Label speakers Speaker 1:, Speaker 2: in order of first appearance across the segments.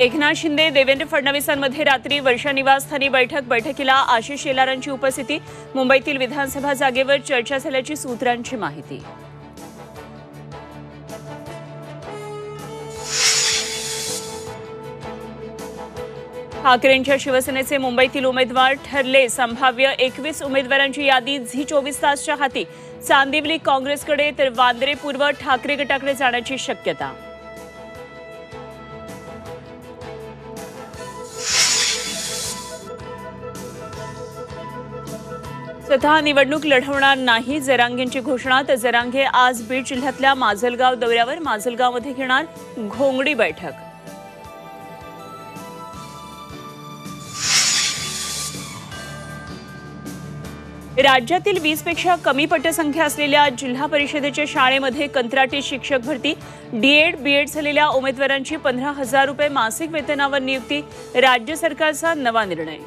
Speaker 1: एकनाथ शिंदे देवेंद्र फडणवीसांमध्ये रात्री वर्षा निवासस्थानी बैठकीला आशिष शेलारांची उपस्थिती। मुंबईतील विधानसभा जागेवर चर्चा झाल्याची सूत्रांची माहिती। ठाकरेंच्या शिवसेनेचे मुंबईतील उमेदवार ठरले। संभाव्य 21 उमेदवारांची यादी झी24 तासच्या हाती। चांदिवली काँग्रेसकडे तर वांद्रे पूर्व ठाकरे गटाकडे जाण्याची शक्यता। स्वतः निवडणूक लढवणार नाही जरांगेंची घोषणा। तर जरांगे आज बीड जिल्ह्यातल्या माजलगाव दौऱ्यावर। माजलगावमध्ये घेणार घोंगडी बैठक। राज्यातील 20 पेक्षा कमी पटसंख्या असलेल्या जिल्हा परिषदेच्या शाळेमध्ये कंत्राटी शिक्षक भरती। डीएड बीएड झालेल्या उमेदवारांची 15,000 रुपये मासिक वेतनावर नियुक्ती। राज्य सरकारचा नवा निर्णय।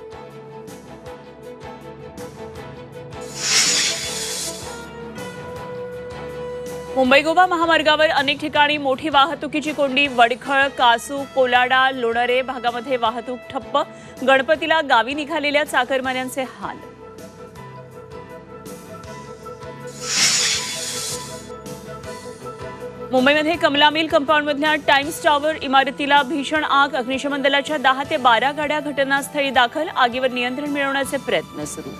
Speaker 1: मुंबई गोवा महामार्गावर अनेक ठिकाणी मोठी वाहतुकीची कोंडी। वडखळ, कासू, कोलाडा, लोणारे भागामध्ये वाहतूक ठप्प। गणपतीला गावी निघालेल्या चाकरमान्यांचे हाल। मुंबईमध्ये कमला मिल कंपाऊंडमधल्या टाइम्स टॉवर इमारतीला भीषण आग। अग्निशमन दलाच्या 10 ते 12 गाड्या घटनास्थळी दाखल। आगीवर नियंत्रण मिळवण्याचे प्रयत्न सुरू।